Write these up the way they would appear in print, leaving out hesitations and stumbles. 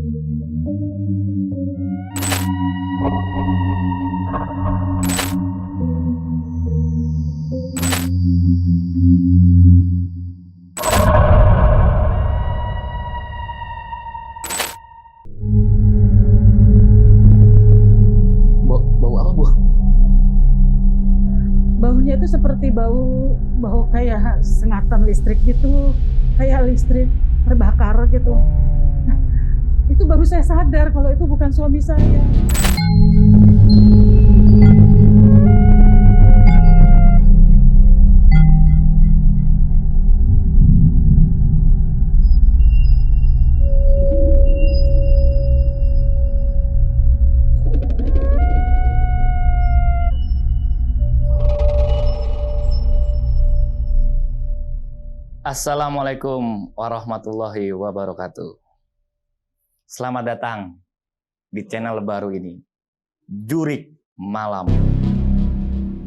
Bau apa, Bu? Baunya itu seperti bau kayak sengatan listrik gitu, kayak listrik terbakar gitu. Itu baru saya sadar kalau itu bukan suami saya. Assalamualaikum warahmatullahi wabarakatuh. Selamat datang di channel baru ini, Jurik Malam.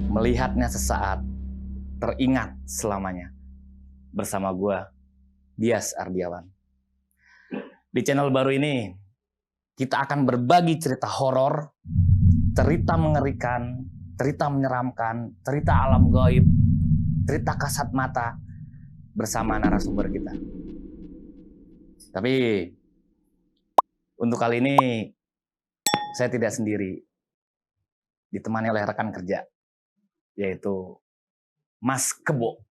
Melihatnya sesaat, teringat selamanya. Bersama gua, Dias Ardiawan. Di channel baru ini, kita akan berbagi cerita horor, cerita mengerikan, cerita menyeramkan, cerita alam gaib, cerita kasat mata, bersama narasumber kita. Tapi untuk kali ini saya tidak sendiri, ditemani oleh rekan kerja, yaitu Mas Kebo.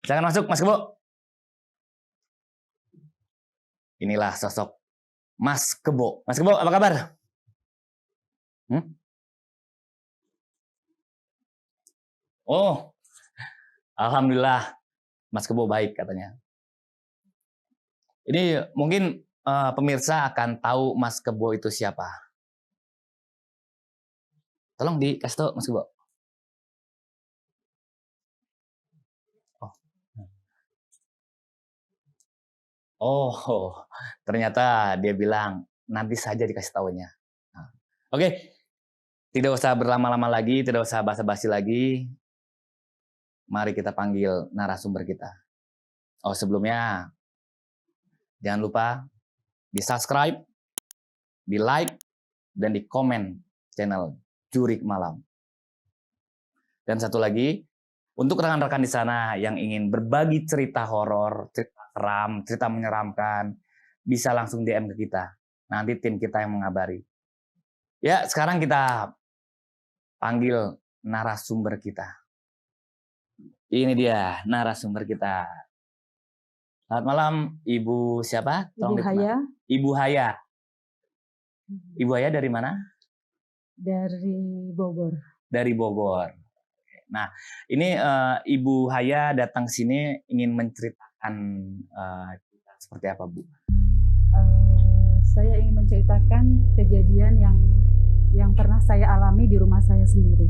Silakan masuk, Mas Kebo. Inilah sosok Mas Kebo. Mas Kebo, apa kabar? Oh, alhamdulillah, Mas Kebo baik katanya. Ini mungkin pemirsa akan tahu Mas Kebo itu siapa. Tolong dikasih tahu, Mas Kebo. Oh, ternyata dia bilang nanti saja dikasih tahunya. Oke, tidak usah berlama-lama lagi, tidak usah basa-basi lagi. Mari kita panggil narasumber kita. Oh, sebelumnya jangan lupa di-subscribe, di-like, dan di-komen channel Jurik Malam. Dan satu lagi, untuk rekan-rekan di sana yang ingin berbagi cerita horor, cerita seram, cerita menyeramkan, bisa langsung DM ke kita. Nanti tim kita yang mengabari. Ya, sekarang kita panggil narasumber kita. Ini dia narasumber kita. Selamat malam, Ibu siapa? Ibu Haya. Ibu Haya. Ibu Haya dari mana? Dari Bogor. Dari Bogor. Nah, ini Ibu Haya datang sini ingin menceritakan seperti apa, Bu? Saya ingin menceritakan kejadian yang pernah saya alami di rumah saya sendiri.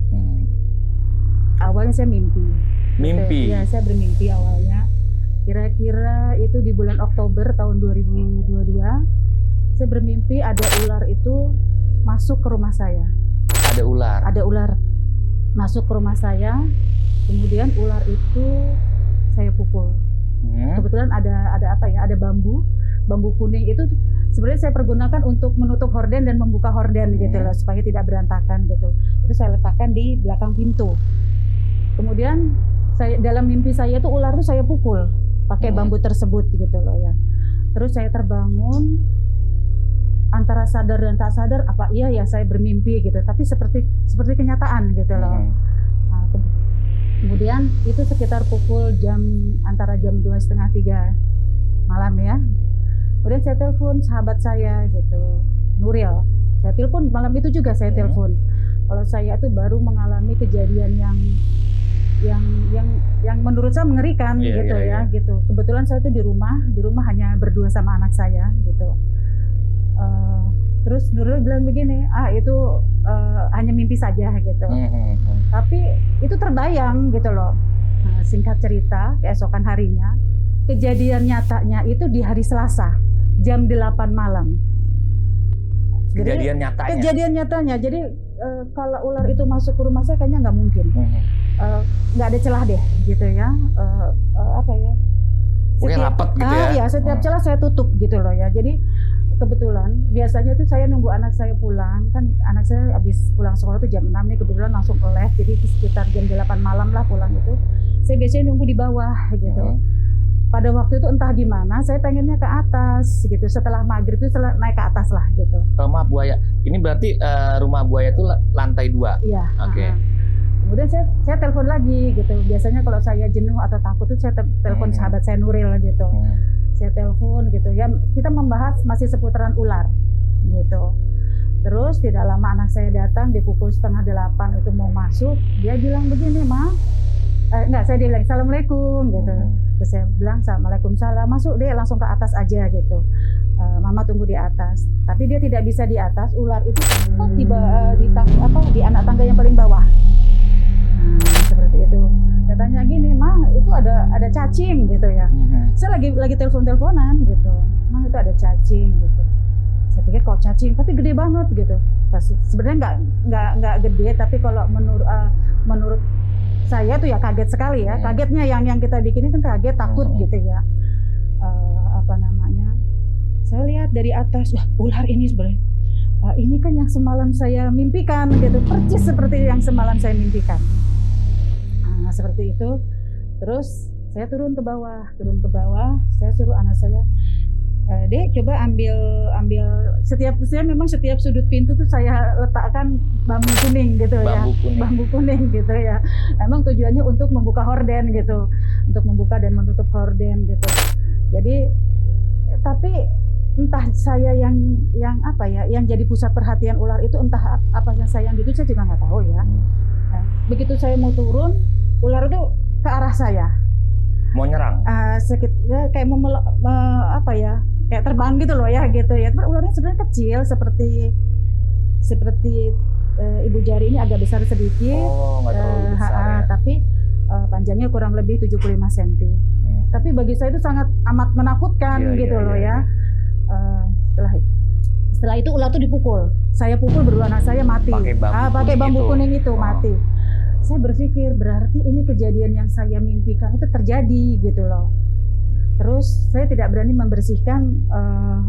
Awalnya saya mimpi. Mimpi? Ya, saya bermimpi awalnya. Kira-kira itu di bulan Oktober tahun 2022, saya bermimpi ada ular itu masuk ke rumah saya. Ada ular? Ada ular masuk ke rumah saya, kemudian ular itu saya pukul. Kebetulan ada apa ya? Ada bambu kuning itu sebenarnya saya pergunakan untuk menutup horden dan membuka horden gitu loh, supaya tidak berantakan gitu. Itu saya letakkan di belakang pintu. Kemudian dalam mimpi saya tuh ular tuh saya pukul pakai bambu tersebut gitu loh ya. Terus saya terbangun antara sadar dan tak sadar, apa iya ya saya bermimpi gitu, tapi seperti kenyataan gitu loh. Nah, kemudian itu sekitar pukul antara jam 2:30-3 malam ya. Kemudian saya telepon sahabat saya gitu, Nuril. Saya telepon malam itu juga saya telepon. Kalau saya itu baru mengalami kejadian yang menurut saya mengerikan gitu. Kebetulan saya itu di rumah hanya berdua sama anak saya gitu. Terus Nuril bilang begini, itu hanya mimpi saja gitu. Tapi itu terbayang gitu loh. Nah, singkat cerita, keesokan harinya, kejadian nyatanya itu di hari Selasa, jam 8 malam. Kejadian nyatanya? Kejadian nyatanya, jadi kalau ular itu masuk ke rumah saya kayaknya nggak mungkin. Nggak ada celah deh gitu ya. Pokoknya rapat gitu ya? Iya, setiap celah saya tutup gitu loh ya. Jadi kebetulan biasanya tuh saya nunggu anak saya pulang, kan anak saya habis pulang sekolah tuh jam 6 nih, kebetulan langsung ke les, jadi sekitar jam 8 malam lah pulang itu. Saya biasanya nunggu di bawah gitu. Pada waktu itu entah gimana, saya pengennya ke atas gitu. Setelah maghrib itu naik ke atas lah gitu. Rumah buaya. Ini berarti rumah buaya itu lantai 2? Iya. Oke. Kemudian saya telepon lagi gitu. Biasanya kalau saya jenuh atau takut tuh saya telepon sahabat saya Nuril gitu. Saya telepon gitu. Ya kita membahas masih seputaran ular gitu. Terus tidak lama anak saya datang di pukul 7:30 itu mau masuk. Dia bilang begini, Ma. Enggak, saya bilang Assalamualaikum gitu. Terus saya bilang Waalaikumsalam, masuk deh langsung ke atas aja gitu. Mama tunggu di atas. Tapi dia tidak bisa di atas, ular itu tiba di anak tangga yang paling bawah. Seperti itu. Katanya gini, Ma, itu ada cacing gitu ya. Saya lagi telepon-teleponan gitu. Ma, itu ada cacing gitu. Saya pikir kok cacing, tapi gede banget gitu. Sebenarnya nggak gede, tapi kalau menurut saya tuh ya kaget sekali ya. Kagetnya yang kita bikin kan kaget, takut gitu ya. Saya lihat dari atas, wah ular ini sebenarnya. Ini kan yang semalam saya mimpikan gitu, persis seperti yang semalam saya mimpikan. Seperti itu. Terus saya turun ke bawah. Saya suruh anak saya, Dek coba ambil setiap sudut pintu tuh saya letakkan bambu kuning gitu ya. Bambu kuning gitu ya. Emang tujuannya untuk membuka horden gitu, untuk membuka dan menutup horden gitu. Jadi tapi entah saya yang jadi pusat perhatian ular itu, entah apa yang saya gitu, saya juga nggak tahu ya. Begitu saya mau turun, ular itu ke arah saya. Mau nyerang? Kayak kayak terbang gitu loh ya gitu ya. Ularnya sebenarnya kecil seperti ibu jari ini, agak besar sedikit. Nggak terlalu besar ya. Tapi panjangnya kurang lebih 75 cm. Tapi bagi saya itu sangat amat menakutkan gitu loh ya. Setelah itu ular itu dipukul. Saya pukul berdua, anak saya mati. Pakai bambu kuning itu mati. Saya berpikir berarti ini kejadian yang saya mimpikan itu terjadi gitu loh. Terus saya tidak berani membersihkan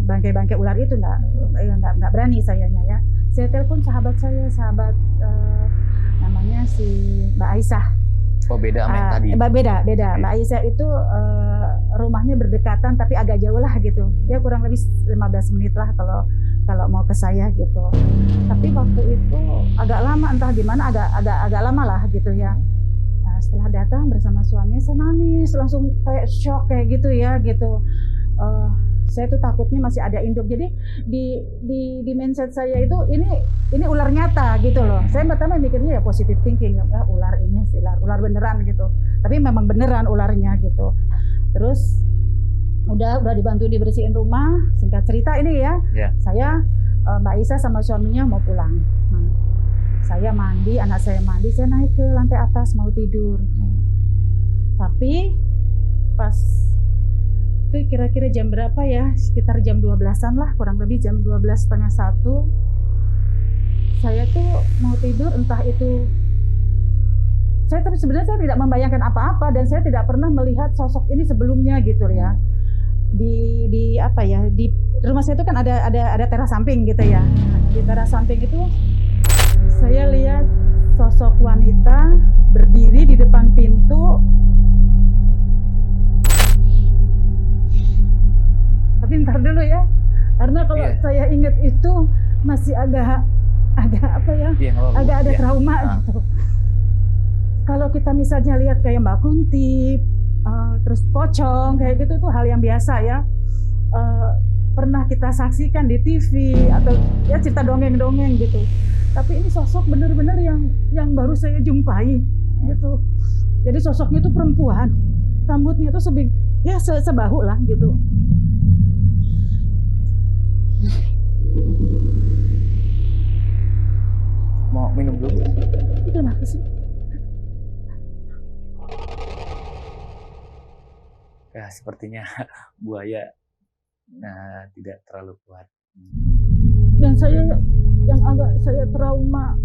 bangkai-bangkai ular itu, nggak berani sayanya ya. Saya telepon sahabat saya, namanya si Mbak Aisyah. Oh, beda sama yang tadi? Beda. Mbak Aisyah itu rumahnya berdekatan tapi agak jauh lah gitu. Ya kurang lebih 15 menit lah kalau mau ke saya gitu. Tapi waktu itu agak lama, entah gimana agak lama lah gitu ya. Nah, setelah datang bersama suami, saya nangis langsung kayak shock kayak gitu ya gitu. Saya tuh takutnya masih ada induk. Jadi di mindset saya itu ini ular nyata gitu loh. Saya pertama mikirnya ya positive thinking, ya ular ini ular beneran gitu. Tapi memang beneran ularnya gitu. Terus udah dibantu dibersihin rumah. Singkat cerita ini ya, saya Mbak Isa sama suaminya mau pulang. Saya mandi, anak saya mandi, saya naik ke lantai atas mau tidur. Tapi pas itu kira-kira jam berapa ya, sekitar jam 12-an lah, kurang lebih jam 12:30, saya tuh mau tidur, entah itu sebenarnya saya tidak membayangkan apa-apa dan saya tidak pernah melihat sosok ini sebelumnya gitu ya. Di rumah saya itu kan ada teras samping gitu ya. Di teras samping itu saya lihat sosok wanita berdiri di depan pintu. Tapi ntar dulu ya, karena kalau saya ingat itu masih agak ada trauma gitu. Kalau kita misalnya lihat kayak Mbak Kunti, terus pocong kayak gitu, itu hal yang biasa ya. Pernah kita saksikan di TV atau ya cerita dongeng-dongeng gitu. Tapi ini sosok benar-benar yang baru saya jumpai gitu. Jadi sosoknya itu perempuan, rambutnya itu sebahu lah gitu. Mau minum dulu? Kenapa sih? Ya, sepertinya buaya tidak terlalu kuat. Dan yang agak saya trauma,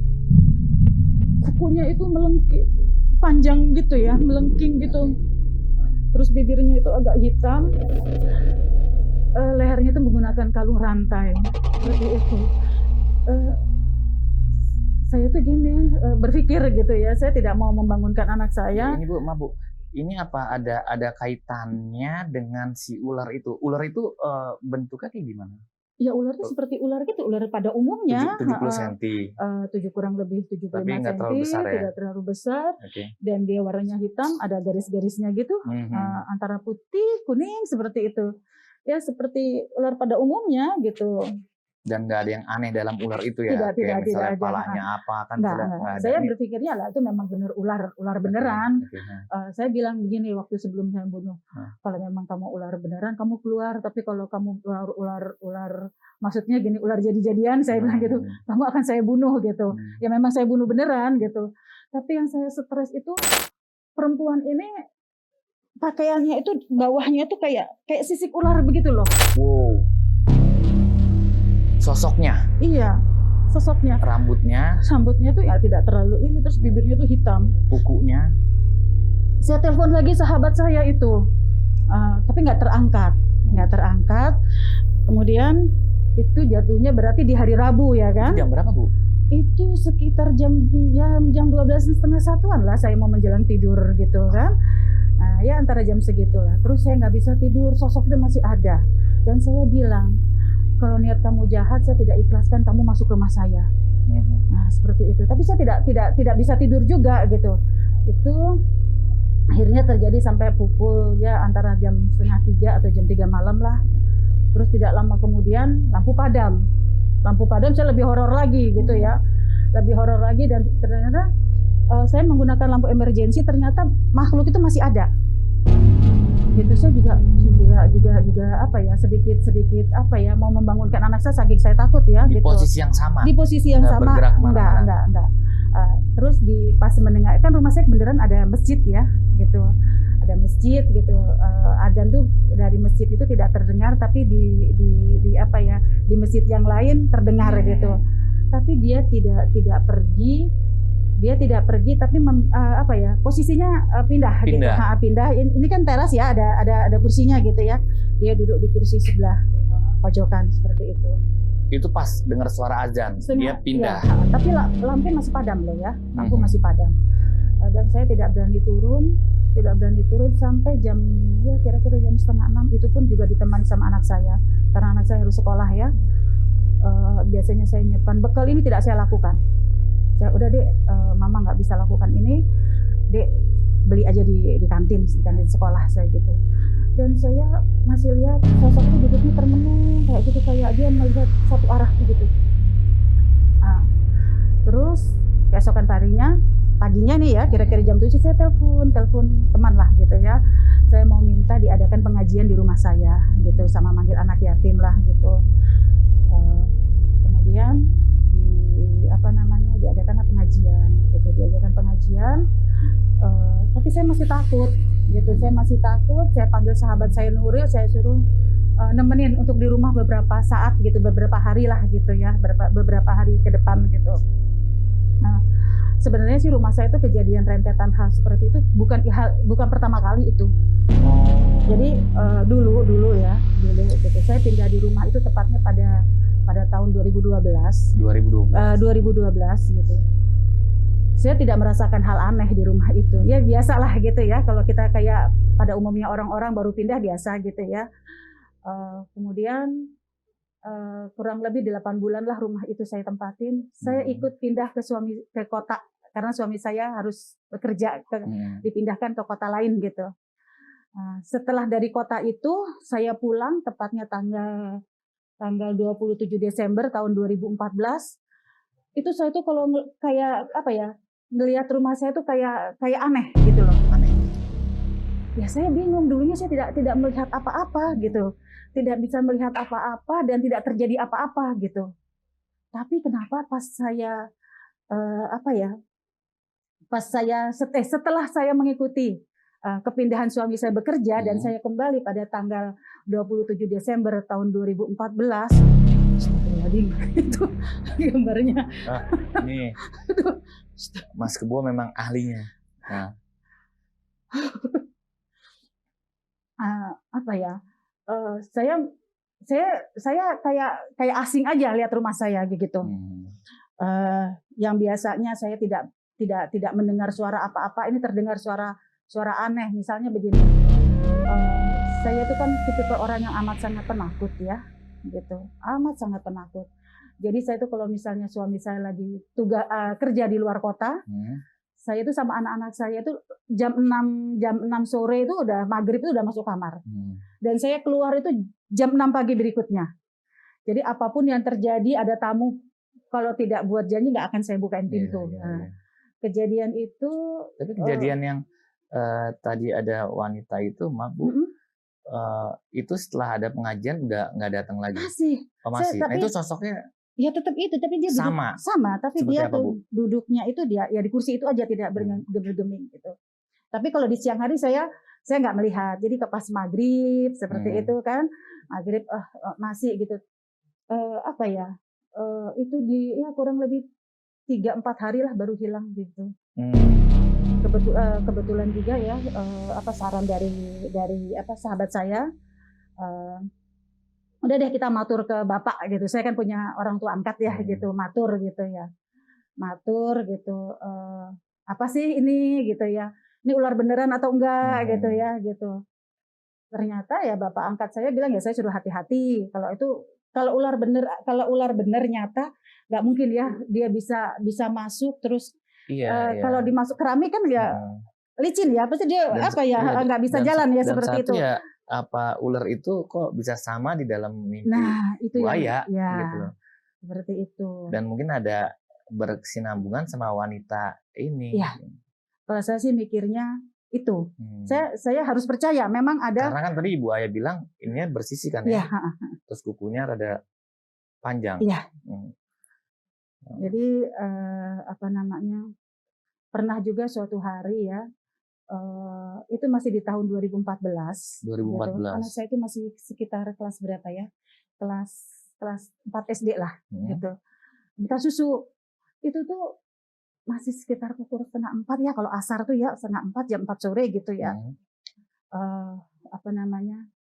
kukunya itu melengking, panjang gitu ya, melengking gitu. terus bibirnya itu agak hitam, lehernya itu menggunakan kalung rantai seperti itu. Saya tuh gini, berpikir gitu ya, saya tidak mau membangunkan anak saya. Ini Bu, maaf Bu, ini apa ada kaitannya dengan si ular itu? Ular itu bentuknya kayak gimana? Ya ular itu seperti ular gitu, ular pada umumnya. 70 cm. Kurang lebih 75 Tapi nggak terlalu cm, besar ya? tidak terlalu besar, Oke. dan dia warnanya hitam, ada garis-garisnya gitu, antara putih, kuning seperti itu. Ya seperti ular pada umumnya gitu. Dan nggak ada yang aneh dalam ular itu ya? Tidak Kayak misalnya ada. palanya apa kan? Nggak. Saya berpikirnya lah itu memang benar ular beneran. Okay. Saya bilang begini waktu sebelum saya bunuh, kalau memang kamu ular beneran kamu keluar, tapi kalau kamu ular maksudnya gini, ular jadi-jadian, saya bilang gitu, kamu akan saya bunuh gitu. Ya memang saya bunuh beneran gitu. Tapi yang saya stres itu perempuan ini pakaiannya itu bawahnya itu kayak sisik ular begitu loh. Wow. Sosoknya? Iya, sosoknya. Rambutnya tuh ya tidak terlalu ini, terus bibirnya tuh hitam. Kukunya? Saya telepon lagi sahabat saya itu, tapi nggak terangkat. Kemudian itu jatuhnya berarti di hari Rabu ya kan? Itu jam berapa Bu? Itu sekitar jam 12:30-1 lah, saya mau menjelang tidur gitu kan. Ya antara jam segitulah. Terus saya nggak bisa tidur, sosok itu masih ada. Dan saya bilang, kalau niat kamu jahat, saya tidak ikhlaskan kamu masuk rumah saya. Nah seperti itu. Tapi saya tidak bisa tidur juga gitu. Itu akhirnya terjadi sampai pukul ya antara jam 2:30 atau jam 3 malam lah. Terus tidak lama kemudian lampu padam. Saya lebih horor lagi gitu ya. Lebih horor lagi, dan ternyata saya menggunakan lampu emergensi, ternyata makhluk itu masih ada. Gitu, saya juga apa ya, sedikit apa ya, mau membangunkan anak saya saking saya takut ya. Di gitu. Posisi yang sama? Di posisi yang sama, enggak. Terus pas mendengar, kan rumah saya beneran ada masjid ya, gitu. Ada masjid gitu, adzan tuh dari masjid itu tidak terdengar, tapi di apa ya, di masjid yang lain terdengar gitu. Tapi dia tidak pergi, tapi apa ya, posisinya pindah. Gitu. Pindah. Ini kan teras ya, ada kursinya gitu ya. Dia duduk di kursi sebelah pojokan seperti itu. Itu pas dengar suara azan, dia pindah. Ya, tapi lampu masih padam loh ya, lampu masih padam. Dan saya tidak berani turun sampai jam ya kira-kira jam 5:30. Itu pun juga ditemani sama anak saya, karena anak saya harus sekolah ya. Biasanya saya nyimpan bekal, ini tidak saya lakukan. Saya udah Dek, mama nggak bisa lakukan ini, Dek beli aja di kantin sekolah saya gitu. Dan saya masih lihat sosok itu duduknya termenung kayak gitu, kayak dia melihat satu arah gitu. Terus keesokan paginya nih ya, kira-kira jam 7 saya telepon teman lah gitu ya. Saya mau minta diadakan pengajian di rumah saya gitu, sama manggil anak yatim lah gitu. Kemudian diadakan pengajian gitu, tapi saya masih takut gitu, saya panggil sahabat saya Nuril, saya suruh nemenin untuk di rumah beberapa saat gitu, beberapa hari lah gitu ya, beberapa hari ke depan gitu. Nah, sebenarnya sih rumah saya itu kejadian rentetan hal seperti itu bukan pertama kali itu. Jadi dulu gitu, saya pindah di rumah itu tepatnya pada tahun 2012 gitu. Saya tidak merasakan hal aneh di rumah itu. Ya biasalah gitu ya, kalau kita kayak pada umumnya orang-orang baru pindah biasa gitu ya. Kemudian kurang lebih 8 bulan lah rumah itu saya tempatin. Saya ikut pindah ke kota, karena suami saya harus bekerja, dipindahkan ke kota lain gitu. Setelah dari kota itu saya pulang tepatnya tanggal 27 Desember tahun 2014. Itu saya tuh kalau kayak apa ya, ngelihat rumah saya tuh kayak aneh gitu loh. Aneh. Ya saya bingung, dulunya saya tidak melihat apa-apa gitu. Tidak bisa melihat apa-apa dan tidak terjadi apa-apa gitu. Tapi kenapa pas saya setelah saya mengikuti kepindahan suami saya bekerja dan saya kembali pada tanggal 27 Desember tahun 2014. Itu gambarnya. Ini Mas Kebo memang ahlinya. Nah. Apa ya? Saya kayak asing aja lihat rumah saya gitu. Yang biasanya saya tidak mendengar suara apa-apa, ini terdengar suara aneh. Misalnya begini, saya itu kan tipe orang yang amat sangat penakut ya, gitu, amat sangat penakut. Jadi saya itu kalau misalnya suami saya lagi kerja di luar kota, saya itu sama anak-anak saya itu jam 6 sore itu udah maghrib itu udah masuk kamar. Dan saya keluar itu jam 6 pagi berikutnya. Jadi apapun yang terjadi, ada tamu, kalau tidak buat janji nggak akan saya bukain pintu. Kejadian itu. Tapi kejadian yang tadi ada wanita itu, Mak, Bu, itu setelah ada pengajian udah nggak datang lagi? Masih. Masih. Nah, itu sosoknya ya tetap itu, tapi dia sama, tapi seperti dia apa, Bu? duduknya itu dia ya di kursi itu aja, tidak bergeming gitu. Tapi kalau di siang hari saya nggak melihat. Jadi ke pas maghrib seperti itu kan, maghrib masih gitu. Apa ya? Itu ya kurang lebih 3-4 hari lah baru hilang gitu. Kebetulan juga ya, saran dari sahabat saya, udah deh kita matur ke bapak gitu. Saya kan punya orang tua angkat ya gitu, matur gitu ya. Matur gitu, apa sih ini gitu ya. Ini ular beneran atau enggak gitu ya gitu. Ternyata ya bapak angkat saya bilang ya saya suruh hati-hati. Kalau ular bener nyata nggak mungkin ya dia bisa masuk terus. Kalau dimasuk keramik kan ya licin ya, pasti dia nggak bisa jalan ya seperti itu. Ya, ular itu kok bisa sama di dalam mimpi itu buaya ya, gitu loh. Seperti itu. Dan mungkin ada berkesinambungan sama wanita ini. Iya. Kalau saya sih mikirnya itu. Saya harus percaya memang ada. Karena kan tadi Ibu Ayah bilang ini bersisi kan ya. Terus kukunya rada panjang. Iya. Jadi pernah juga suatu hari ya, itu masih di tahun 2014. 2014. Gitu. Anak saya itu masih sekitar kelas berapa ya? Kelas 4 SD lah, gitu. Minta susu. Itu tuh masih sekitar pukul 3:30 ya, kalau asar tuh ya 3:30, jam 4 sore gitu ya.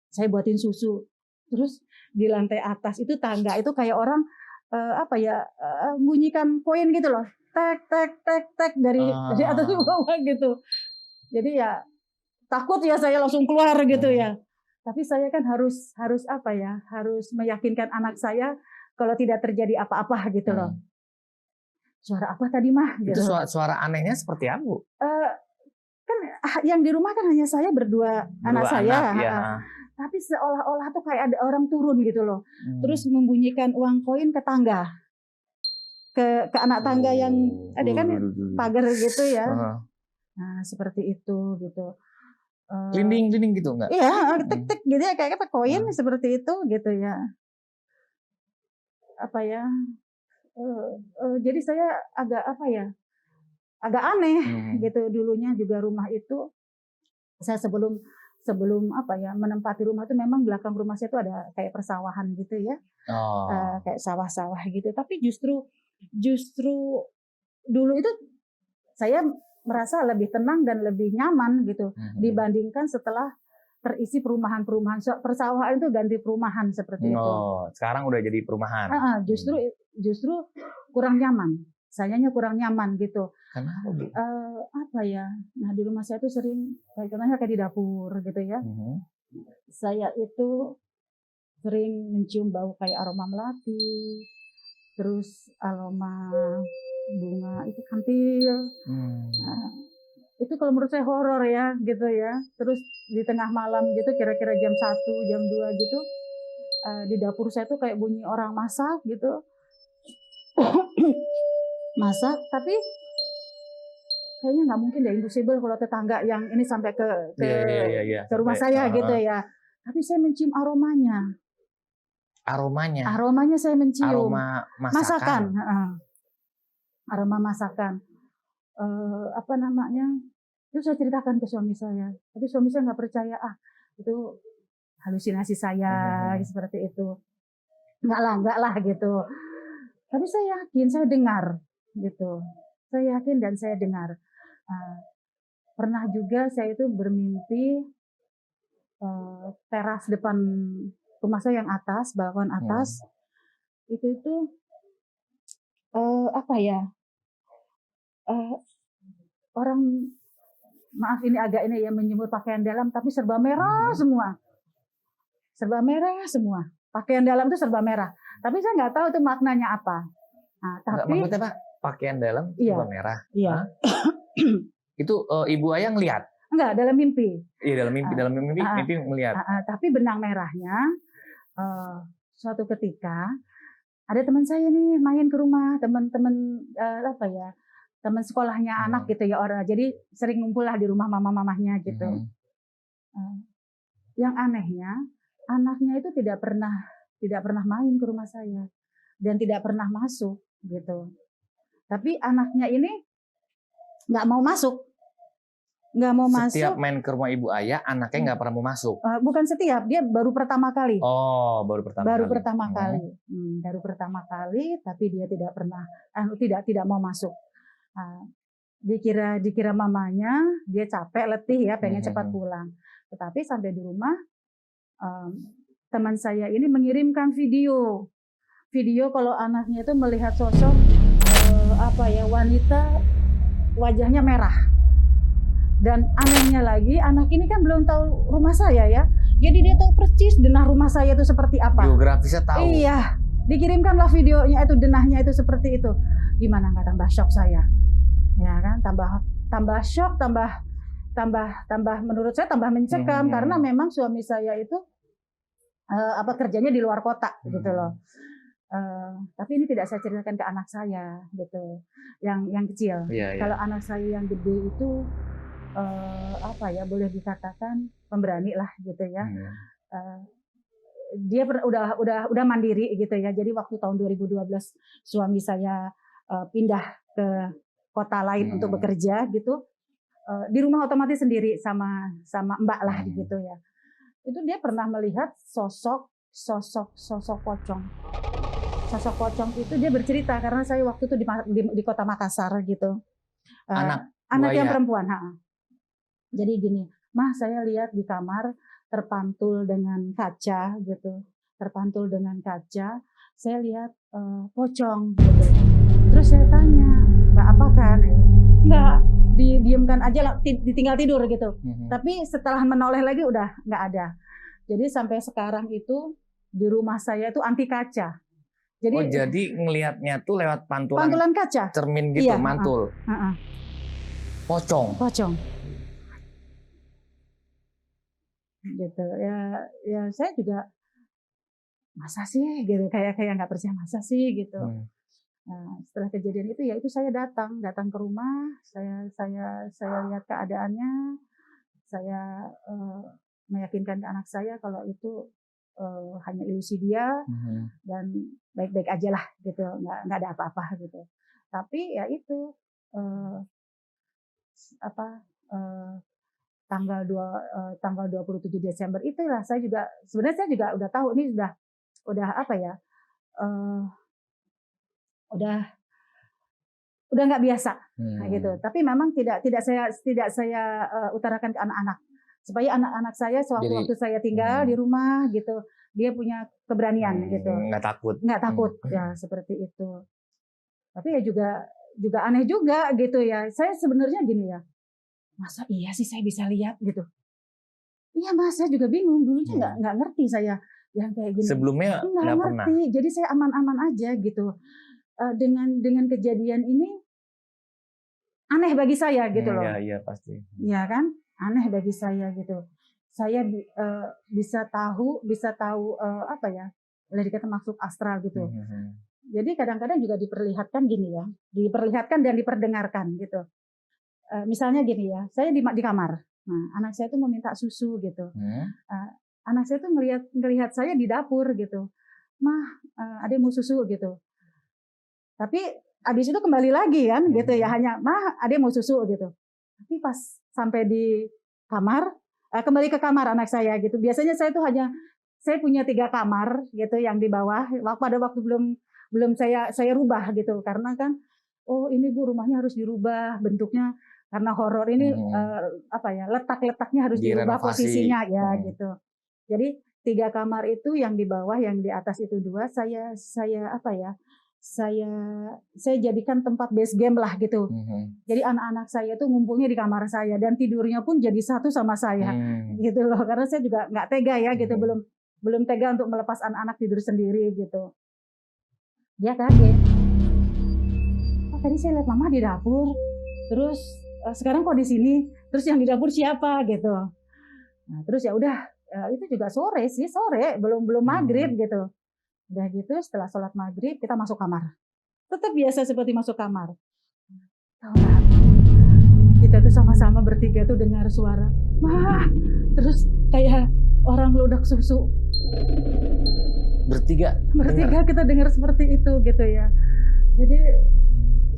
Saya buatin susu. Terus di lantai atas itu tangga itu kayak orang bunyikan koin gitu loh. Tek tek tek tek dari atas ke bawah gitu. Jadi ya takut ya, saya langsung keluar gitu ya. Tapi saya kan harus meyakinkan anak saya kalau tidak terjadi apa-apa gitu loh. Suara apa tadi mah? Gitu. Itu suara anehnya seperti apa, Bu? Kan yang di rumah kan hanya saya berdua anak saya. Ya. Tapi seolah-olah tuh kayak ada orang turun gitu loh. Terus membunyikan uang koin ke tangga. Ke anak tangga yang ada kan pagar gitu ya. Nah, seperti itu gitu. Glinding gitu enggak? Iya, tek-tek gitu ya, kayak apa koin seperti itu gitu ya. Jadi saya agak aneh gitu. Dulunya juga rumah itu saya sebelum menempati rumah itu memang belakang rumah saya itu ada kayak persawahan gitu ya. Kayak sawah-sawah gitu. Tapi justru dulu itu saya merasa lebih tenang dan lebih nyaman gitu dibandingkan setelah terisi perumahan-perumahan. Persawahan itu ganti perumahan seperti itu. Sekarang udah jadi perumahan. Justru kurang nyaman. Sayanya kurang nyaman gitu. Kenapa, Bu? Nah di rumah saya tuh sering kayak di dapur gitu ya. Saya itu sering mencium bau kayak aroma melati, terus aroma bunga itu kantil. Itu kalau menurut saya horor ya gitu ya. Terus di tengah malam gitu kira-kira jam 1, jam 2 gitu, di dapur saya tuh kayak bunyi orang masak gitu. Masak, tapi kayaknya nggak mungkin deh, impossible kalau tetangga yang ini sampai ke rumah saya gitu ya. Tapi saya mencium aromanya. Aromanya saya mencium. Aroma masakan. Aroma masakan. Itu saya ceritakan ke suami saya. Tapi suami saya nggak percaya. Itu halusinasi saya seperti itu. Enggak lah gitu. Tapi saya yakin, saya dengar gitu. Saya yakin dan saya dengar. Pernah juga saya itu bermimpi teras depan rumah saya yang atas, balkon atas, itu apa ya, orang, maaf ini agak ini ya, menjemur pakaian dalam tapi serba merah semua. Serba merah semua. Pakaian dalam itu serba merah. Tapi saya nggak tahu itu maknanya apa. Nah, tapi maksudnya Pak, pakaian dalam Iya. serba merah. Iya. Itu Ibu Ayah ngelihat? Enggak, dalam mimpi. Iya, dalam mimpi melihat. Tapi benang merahnya suatu ketika ada teman saya nih main ke rumah, teman-teman apa ya, teman sekolahnya anak gitu ya orang. Jadi sering ngumpul lah di rumah mama-mamahnya gitu. Yang anehnya, anaknya itu tidak pernah main ke rumah saya dan tidak pernah masuk gitu. Tapi anaknya ini nggak mau masuk. Nggak mau masuk. Setiap main ke rumah Ibu Ayah, anaknya nggak pernah mau masuk. Bukan setiap, dia baru pertama kali. Oh, baru pertama kali. Baru pertama kali, tapi dia tidak pernah, tidak mau masuk. Dikira mamanya, dia capek, letih ya, pengen cepat pulang. Tetapi sampai di rumah, teman saya ini mengirimkan video kalau anaknya itu melihat sosok wanita, wajahnya merah. Dan anehnya lagi, anak ini kan belum tahu rumah saya ya. Jadi dia tahu persis denah rumah saya itu seperti apa. Geografisnya tahu. Iya, dikirimkanlah videonya itu, denahnya itu seperti itu. Gimana nggak tambah shock saya? Ya kan, tambah shock, tambah menurut saya tambah mencekam karena memang suami saya itu kerjanya di luar kota gitu loh. Tapi ini tidak saya ceritakan ke anak saya gitu, yang kecil. Kalau anak saya yang gede itu boleh dikatakan pemberani lah gitu ya. Dia udah mandiri gitu ya. Jadi waktu tahun 2012 suami saya pindah ke kota lain untuk bekerja gitu. Di rumah otomatis sendiri sama mbak lah gitu ya. Itu dia pernah melihat sosok pocong. Sosok pocong itu dia bercerita karena saya waktu itu di kota Makassar gitu. Anak yang perempuan. Jadi gini, Mah saya lihat di kamar terpantul dengan kaca gitu, saya lihat pocong gitu. Terus saya tanya, Mbak apa kan? Enggak, didiamkan aja lah, ditinggal tidur gitu. Tapi setelah menoleh lagi udah nggak ada. Jadi sampai sekarang itu di rumah saya itu anti kaca. Jadi ngelihatnya tuh lewat pantulan kaca, cermin gitu, mantul. Pocong. Gitu ya saya juga masa sih gitu, kayak nggak percaya, masa sih gitu. Nah, setelah kejadian itu ya itu saya datang ke rumah, saya lihat keadaannya, saya meyakinkan ke anak saya kalau itu hanya ilusi dia dan baik-baik aja lah gitu, nggak ada apa-apa gitu. Tapi ya itu tanggal 27 Desember itulah saya juga udah tahu ini udah nggak biasa gitu. Tapi memang tidak saya utarakan ke anak-anak supaya anak-anak saya sewaktu saya tinggal di rumah gitu dia punya keberanian gitu. Nggak takut ya seperti itu. Tapi ya juga aneh juga gitu ya. Saya sebenarnya gini ya. Masa iya sih saya bisa lihat gitu? Iya Mas, saya juga bingung. Dulunya nggak ngerti saya yang kayak gini. Sebelumnya nggak pernah. Jadi saya aman-aman aja gitu. Dengan kejadian ini aneh bagi saya gitu loh. Iya pasti. Iya kan, aneh bagi saya gitu. Saya bisa tahu boleh dikata masuk astral gitu. Jadi kadang-kadang juga diperlihatkan gini ya, diperlihatkan dan diperdengarkan gitu. Misalnya gini ya, saya di kamar, nah anak saya tuh meminta susu gitu, anak saya tuh ngelihat saya di dapur gitu, Mah, adek mau susu gitu, tapi abis itu kembali lagi kan gitu ya, hanya Mah, adek mau susu gitu, tapi pas sampai di kamar, kembali ke kamar anak saya gitu, biasanya saya punya 3 kamar gitu yang di bawah, pada waktu belum saya rubah gitu, karena kan, oh ini Bu rumahnya harus dirubah bentuknya. karena horor ini apa ya, letak-letaknya harus dirubah Direnovasi. posisinya ya gitu. Jadi 3 kamar itu, yang di bawah, yang di atas itu 2, saya apa ya, saya jadikan tempat base game lah gitu. Jadi anak-anak saya tuh ngumpulnya di kamar saya dan tidurnya pun jadi satu sama saya gitu loh, karena saya juga nggak tega ya gitu, belum tega untuk melepas anak-anak tidur sendiri gitu. Dia kaget, oh tadi saya lihat mama di dapur, terus sekarang kok di sini, terus yang di dapur siapa gitu. Nah, terus ya udah, itu juga sore, belum maghrib gitu. Udah gitu setelah sholat maghrib kita masuk kamar, tetap biasa seperti masuk kamar. Tahu nggak, kita tuh sama-sama bertiga tuh dengar suara wah, terus kayak orang meludak susu. Bertiga kita dengar seperti itu gitu ya. Jadi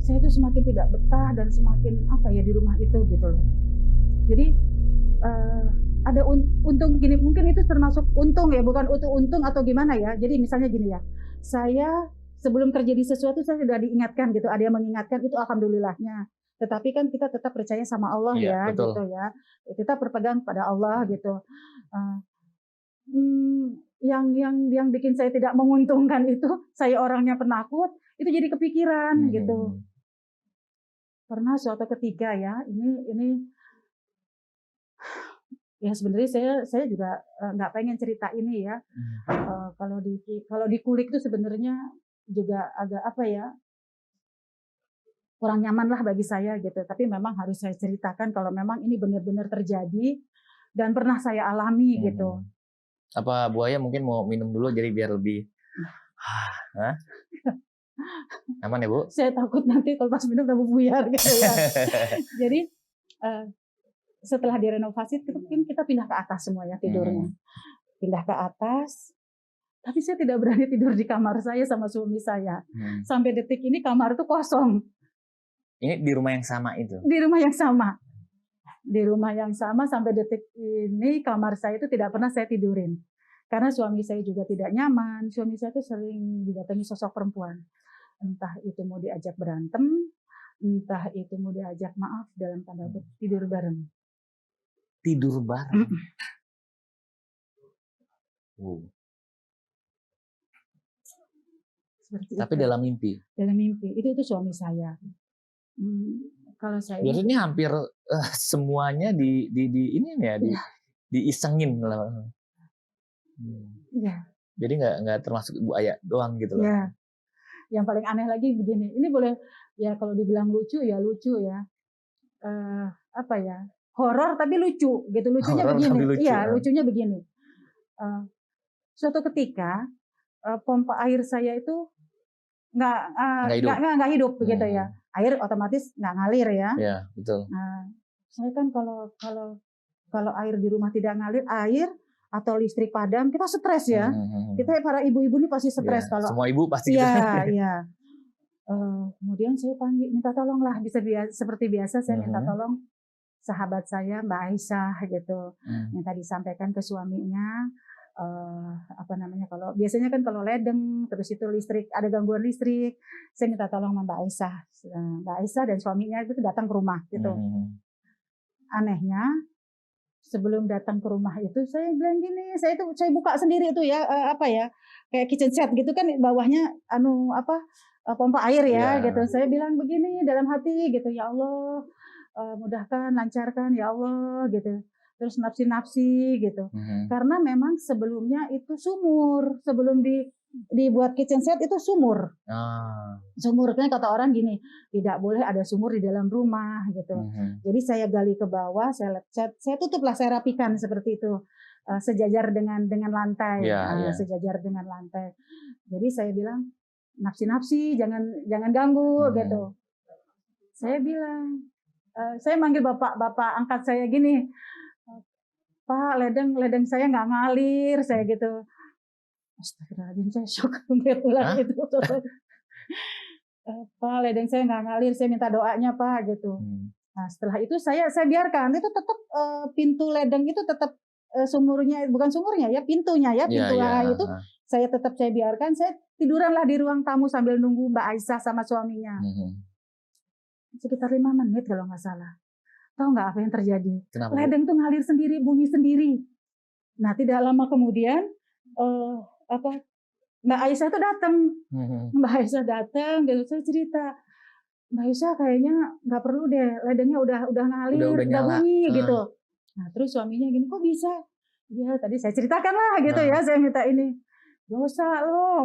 saya tuh semakin tidak betah dan semakin apa ya di rumah itu gitu loh. Jadi ada untung gini, mungkin itu termasuk untung ya, bukan untung atau gimana ya. Jadi misalnya gini ya, saya sebelum terjadi sesuatu saya sudah diingatkan gitu, ada yang mengingatkan, itu alhamdulillahnya. Tetapi kan kita tetap percaya sama Allah ya, betul. Gitu ya. Kita berpegang pada Allah gitu. Yang bikin saya tidak menguntungkan itu, saya orangnya penakut, itu jadi kepikiran gitu. Pernah suatu ketika ya, ini ya sebenarnya saya juga nggak pengen cerita ini ya. Kalau dikulik itu sebenarnya juga agak apa ya, kurang nyaman lah bagi saya gitu. Tapi memang harus saya ceritakan kalau memang ini benar-benar terjadi dan pernah saya alami gitu. Apa buaya mungkin mau minum dulu jadi biar lebih aman ya Bu? Saya takut nanti kalau pas minum tambah buyar gitu ya. Jadi setelah direnovasi kita pindah ke atas semuanya tidurnya. Pindah ke atas. Tapi saya tidak berani tidur di kamar saya sama suami saya. Sampai detik ini kamar itu kosong. Ini di rumah yang sama itu? Di rumah yang sama. Di rumah yang sama sampai detik ini kamar saya itu tidak pernah saya tidurin. Karena suami saya juga tidak nyaman. Suami saya itu sering didatangi sosok perempuan. Entah itu mau diajak berantem, entah itu mau diajak maaf dalam tanda kutip tidur bareng. Tidur bareng? Tapi itu. Dalam mimpi? Dalam mimpi. Itu suami saya. Kalau saya biasanya hampir semuanya di ini ya, diisengin lah. Iya. Jadi nggak termasuk Bu Aya doang gitu loh. Iya. Yang paling aneh lagi begini, ini boleh ya kalau dibilang lucu ya lucu ya. Apa ya? Horor tapi lucu gitu. Lucunya horror begini. Lucu, iya, lucunya begini. Suatu ketika pompa air saya itu nggak hidup begitu ya. Air otomatis nggak ngalir ya. Iya, betul. Nah, saya kan kalau air di rumah tidak ngalir, air atau listrik padam, kita stres ya. Kita para ibu-ibu ini pasti stres kalau semua ibu pasti. Iya. Kemudian saya panggil, minta tolong lah, seperti biasa saya minta tolong sahabat saya Mbak Aisyah gitu. Minta disampaikan ke suaminya. Apa namanya, kalau biasanya kan kalau ledeng terus itu listrik, ada gangguan listrik, saya minta tolong sama Mbak Aisyah dan suaminya itu datang ke rumah gitu. Anehnya sebelum datang ke rumah itu saya bilang gini, saya buka sendiri itu ya, apa ya, kayak kitchen set gitu kan, bawahnya pompa air ya gitu. Saya bilang begini dalam hati gitu, ya Allah mudahkan, lancarkan ya Allah gitu. Terus nafsi gitu. Karena memang sebelumnya itu sumur, sebelum dibuat kitchen set itu sumur. Sumur kan kata orang gini, tidak boleh ada sumur di dalam rumah gitu. Jadi saya gali ke bawah, saya tutuplah, saya rapikan seperti itu, sejajar dengan lantai, sejajar dengan lantai. Jadi saya bilang nafsi jangan ganggu gitu. Saya bilang, saya manggil bapak angkat saya gini. Pak, ledeng saya nggak ngalir, saya gitu. Astagfirullahaladzim, saya shock ular itu. Pak, ledeng saya nggak ngalir, saya minta doanya Pak gitu. Nah setelah itu saya biarkan, itu tetap pintu ledeng itu tetap sumurnya, bukan sumurnya ya, pintunya ya, pintu itu saya biarkan, saya tiduranlah di ruang tamu sambil nunggu Mbak Aisyah sama suaminya. Sekitar 5 menit kalau nggak salah. Tahu nggak apa yang terjadi? Kenapa, Bu? Ledeng tuh ngalir sendiri, bunyi sendiri. Nah, tidak lama kemudian eh, apa Mbak Aisyah tuh datang. Mbak Aisyah datang, gitu saya cerita. Mbak Aisyah kayaknya nggak perlu deh, ledengnya udah ngalir, Udah udah nyala. bunyi gitu. Nah, terus suaminya gini, kok bisa? Ya tadi saya ceritakan lah gitu ya, saya minta ini. Dosa loh,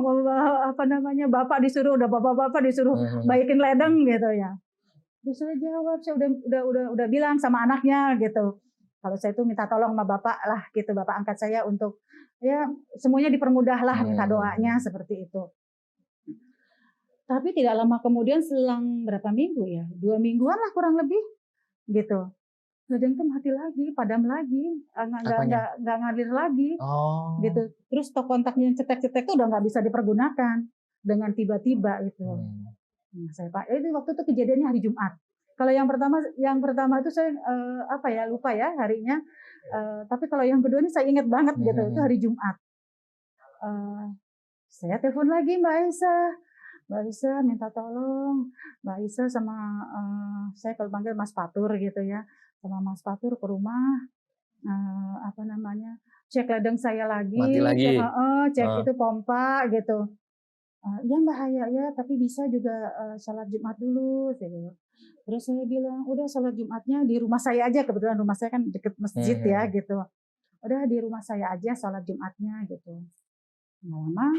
apa namanya, bapak disuruh, udah bapak-bapak disuruh baikin ledeng gitu ya. Terus saya jawab, saya udah bilang sama anaknya gitu. Kalau saya itu minta tolong sama bapak lah gitu, bapak angkat saya untuk ya semuanya dipermudah lah, minta doanya seperti itu. Tapi tidak lama kemudian selang berapa minggu ya, 2 mingguan lah kurang lebih gitu. Ledeng tuh mati lagi, padam lagi, nggak ngalir lagi, gitu. Terus stok kontaknya yang cetek-cetek itu udah nggak bisa dipergunakan dengan tiba-tiba itu. Nah, saya Pak, itu waktu itu kejadiannya hari Jumat. Kalau yang pertama itu saya lupa ya harinya. Tapi kalau yang kedua ini saya ingat banget gitu, itu hari Jumat. Saya telepon lagi Mbak Aisyah minta tolong, Mbak Aisyah sama saya kalau panggil Mas Fatur gitu ya, sama Mas Fatur ke rumah, cek ledeng saya lagi, Mati lagi. cek itu pompa gitu. Ya Mbak ya, tapi bisa juga sholat Jumat dulu gitu. Terus saya bilang, udah sholat Jumatnya di rumah saya aja, kebetulan rumah saya kan deket masjid ya gitu. Udah di rumah saya aja sholat Jumatnya gitu. Lama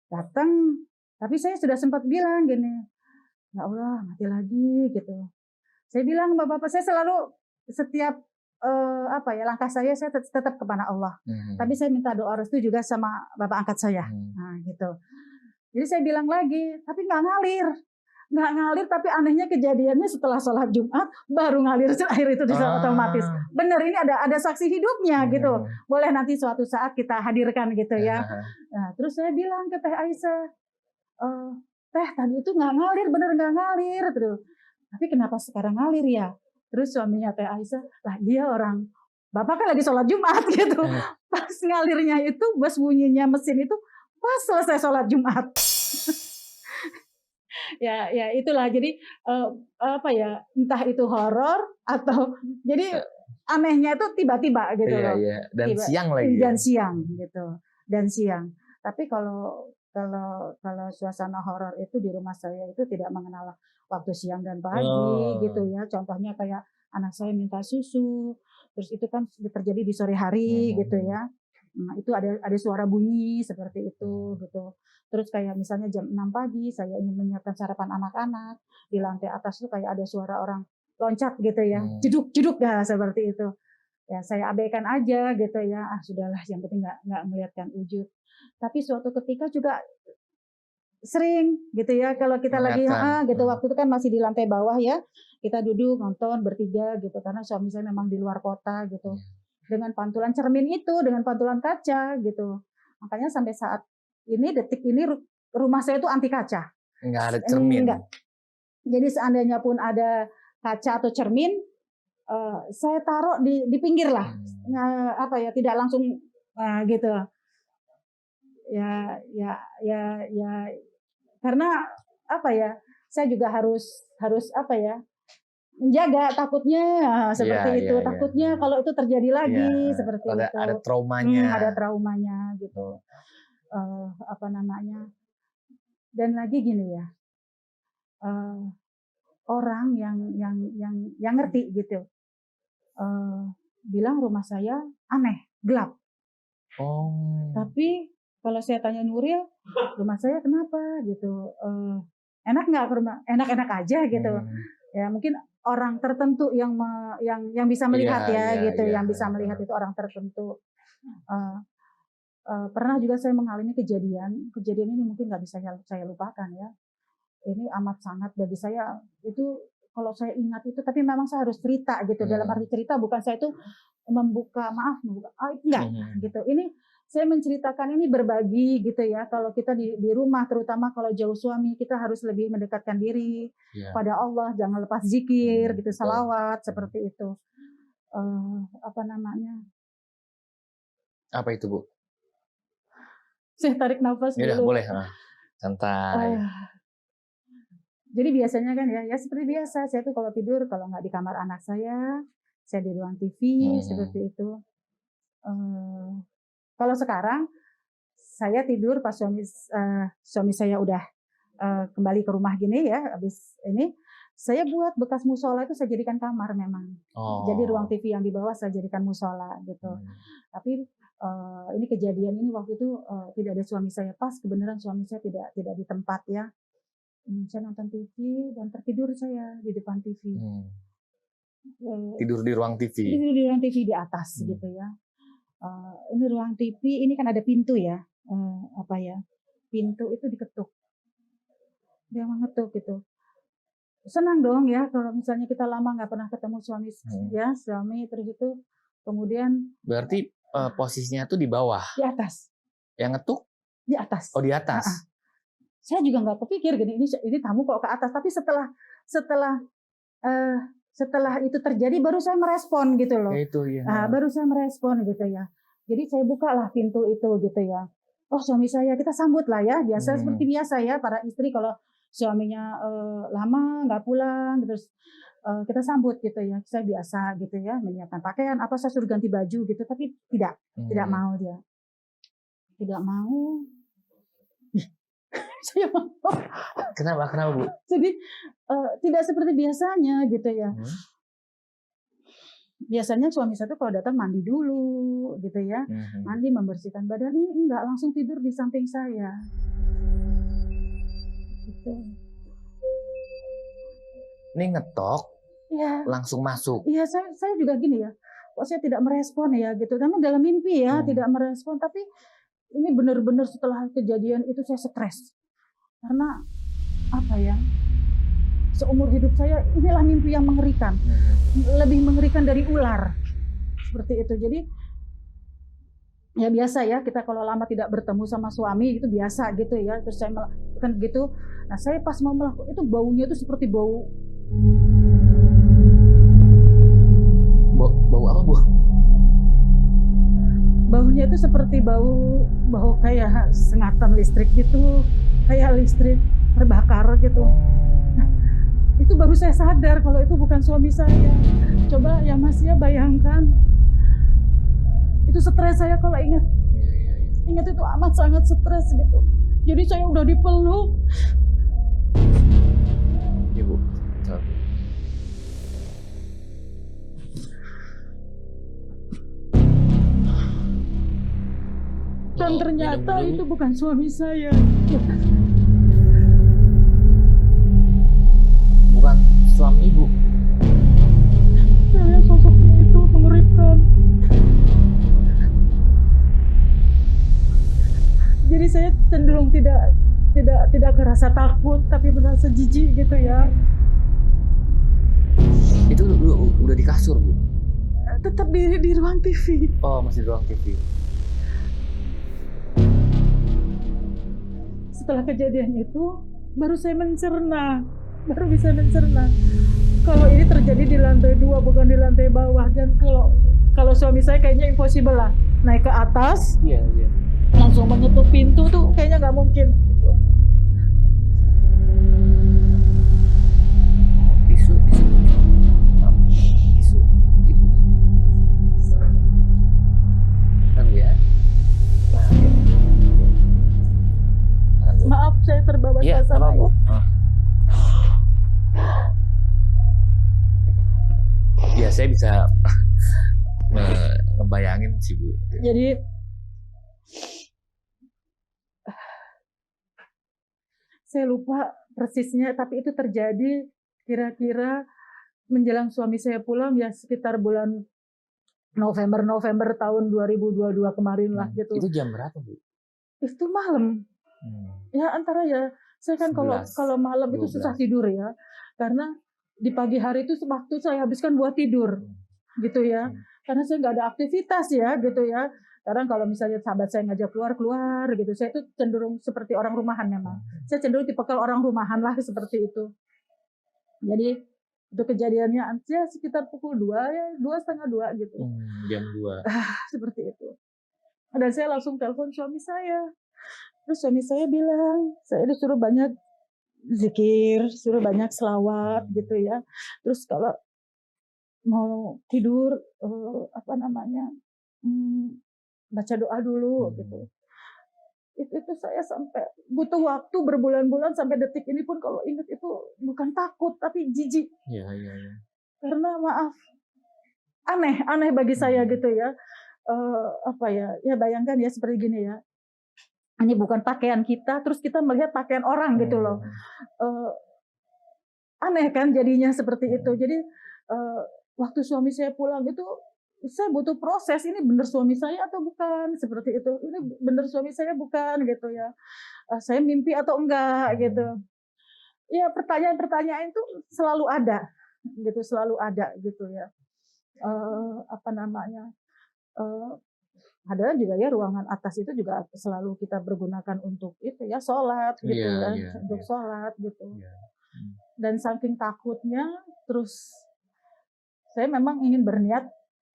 datang, tapi saya sudah sempat bilang gini, ya Allah mati lagi gitu. Saya bilang bapak-bapak, saya selalu setiap langkah saya tetap kepada Allah. Tapi saya minta doa restu juga sama bapak angkat saya. Nah gitu. Jadi saya bilang lagi, tapi nggak ngalir, tapi anehnya kejadiannya setelah sholat Jumat baru ngalir air itu bisa otomatis. Bener, ini ada saksi hidupnya gitu. Boleh nanti suatu saat kita hadirkan gitu ya. Nah, terus saya bilang ke Teh Aisyah, Teh tadi itu nggak ngalir, bener nggak ngalir terus. Tapi kenapa sekarang ngalir ya? Terus suaminya Teh Aisyah, lah iya orang bapak kan lagi sholat Jumat gitu. Pas ngalirnya itu, pas bunyinya mesin itu pas selesai sholat Jumat. ya itulah jadi entah itu horor atau jadi anehnya itu tiba-tiba gitu loh. Dan siang lagi. Dan siang. Tapi kalau suasana horor itu di rumah saya itu tidak mengenal waktu siang dan pagi gitu ya. Contohnya kayak anak saya minta susu, terus itu kan terjadi di sore hari gitu ya. Nah, itu ada suara bunyi seperti itu gitu. Terus kayak misalnya jam 6 pagi saya ingin menyiapkan sarapan anak-anak, di lantai atas tuh kayak ada suara orang loncat gitu ya. Jeduk-jeduk ya seperti itu. Ya saya abaikan aja gitu ya. Sudahlah yang penting enggak melihatkan wujud. Tapi suatu ketika juga sering gitu ya kalau kita lagi gitu waktu itu kan masih di lantai bawah ya. Kita duduk nonton bertiga gitu karena suami saya memang di luar kota gitu. Dengan pantulan cermin itu, dengan pantulan kaca gitu. Makanya sampai saat ini, detik ini rumah saya itu anti kaca. Enggak ada cermin. Enggak. Jadi seandainya pun ada kaca atau cermin, saya taruh di pinggir lah. Tidak langsung gitu. Ya karena saya juga harus menjaga, takutnya seperti itu. Takutnya kalau itu terjadi lagi seperti itu. Ada traumanya. Ada traumanya gitu. Dan lagi gini ya. Orang yang ngerti gitu. Bilang rumah saya aneh, gelap. Tapi kalau saya tanya Nuril, rumah saya kenapa gitu. Enak nggak ke rumah? Enak-enak aja gitu. Ya mungkin orang tertentu yang bisa melihat yang bisa melihat itu orang tertentu. Pernah juga saya mengalami kejadian ini mungkin nggak bisa saya lupakan ya. Ini amat sangat bagi saya itu kalau saya ingat itu, tapi memang saya harus cerita gitu. Dalam arti cerita bukan saya itu enggak gitu. Ini saya menceritakan ini berbagi gitu ya. Kalau kita di rumah, terutama kalau jauh suami, kita harus lebih mendekatkan diri pada Allah, jangan lepas zikir gitu, salawat seperti itu. Apa itu, Bu? Saya tarik nafas dulu. Ya boleh, santai. Jadi biasanya kan ya seperti biasa, saya tuh kalau tidur, kalau nggak di kamar anak saya, saya di ruang TV seperti itu. Kalau sekarang saya tidur pas suami saya udah kembali ke rumah gini ya, habis ini saya buat bekas musola itu saya jadikan kamar memang. Jadi ruang TV yang di bawah saya jadikan musola gitu. Tapi ini kejadian ini waktu itu tidak ada suami saya, pas kebenaran suami saya tidak di tempat ya. Saya nonton TV dan tertidur saya di depan TV. Tidur di ruang TV. Tidur di ruang TV di atas gitu ya. Ini ruang TV, ini kan ada pintu ya. Pintu itu diketuk. Dia mengetuk gitu. Senang dong ya kalau misalnya kita lama nggak pernah ketemu suami terus itu kemudian. Berarti posisinya tuh di bawah. Di atas. Yang ngetuk? Di atas. Oh, di atas. Saya juga nggak kepikir gini, ini tamu kok ke atas. Tapi setelah itu terjadi baru saya merespon gitu loh. Itu ya. Baru saya merespon gitu ya. Jadi saya bukalah pintu itu gitu ya. Oh, suami saya, kita sambut lah ya. Biasa seperti biasa ya para istri kalau suaminya lama nggak pulang terus kita sambut gitu ya. Saya biasa gitu ya, menyiapkan pakaian apa, saya suruh ganti baju gitu, tapi tidak mau dia. Tidak mau. Saya mau. Kenapa Bu? Jadi tidak seperti biasanya gitu ya. Biasanya suami saya tuh kalau datang mandi dulu gitu ya. Mandi, membersihkan badan, ini enggak, langsung tidur di samping saya. Gitu. Ini ngetok, ya. Langsung masuk. Iya, saya juga gini ya. Kok saya tidak merespon ya gitu. Karena dalam mimpi ya tidak merespon, tapi ini benar-benar setelah kejadian itu saya stres. Karena apa ya? Seumur hidup saya inilah mimpi yang mengerikan. Lebih mengerikan dari ular. Seperti itu. Jadi ya biasa ya, kita kalau lama tidak bertemu sama suami itu biasa gitu ya. Terus saya melakukan gitu. Nah, saya pas mau melakukan itu baunya itu seperti bau apa, Bu? Baunya itu seperti bau kayak sengatan listrik gitu, kayak listrik terbakar gitu. Nah, itu baru saya sadar kalau itu bukan suami saya. Coba ya Mas ya bayangkan. Itu stres saya kalau ingat. Ingat itu amat sangat stres gitu. Jadi saya udah dipeluk. Ibu. Dan ternyata itu bukan suami saya. Bukan suami Ibu. Saya sosoknya itu mengerikan. Jadi saya cenderung tidak kerasa takut, tapi merasa jijik gitu ya. Itu udah di kasur, Bu? Tetap di ruang TV. Oh, masih di ruang TV. Setelah kejadian itu, baru saya mencerna. Baru bisa mencerna. Kalau ini terjadi di lantai 2, bukan di lantai bawah. Dan kalau suami saya kayaknya impossible lah. Naik ke atas, Iya. langsung mengetuk pintu tuh kayaknya nggak mungkin. Gitu. Tisu. Ibu. Ya. Maaf, saya terbawa suasana ya. Ya, saya bisa ngebayangin sih, Bu. Jadi saya lupa persisnya, tapi itu terjadi kira-kira menjelang suami saya pulang ya sekitar bulan November tahun 2022 kemarin lah gitu. Itu jam berapa, Bu? Itu malam. Ya antara ya, saya kan kalau malam 12. Itu susah tidur ya. Karena di pagi hari itu waktu saya habiskan buat tidur. Gitu ya. Karena saya nggak ada aktivitas ya gitu ya. Karena kalau misalnya sahabat saya ngajak keluar gitu, saya itu cenderung seperti orang rumahan memang. Saya cenderung tipikal orang rumahan lah seperti itu. Jadi itu kejadiannya ya sekitar pukul 2 ya, 2:30 gitu. Jam 2. Seperti itu. Dan saya langsung telepon suami saya. Terus suami saya bilang, saya disuruh banyak zikir, suruh banyak selawat gitu ya. Terus kalau mau tidur, apa namanya, baca doa dulu gitu. Itu saya sampai butuh waktu berbulan-bulan sampai detik ini pun kalau ingat itu bukan takut tapi jijik. Iya. Karena maaf, aneh bagi saya gitu ya. Apa ya, ya bayangkan ya seperti gini ya, ini bukan pakaian kita, terus kita melihat pakaian orang gitu loh. Aneh kan jadinya seperti itu. Jadi waktu suami saya pulang itu saya butuh proses, ini benar suami saya atau bukan, seperti itu. Ini benar suami saya bukan gitu ya. Saya mimpi atau enggak gitu. Ya pertanyaan-pertanyaan itu selalu ada gitu ya. Apa namanya? Ada juga ya ruangan atas itu juga selalu kita pergunakan untuk itu ya sholat gitu untuk sholat gitu. Dan saking takutnya, terus saya memang ingin berniat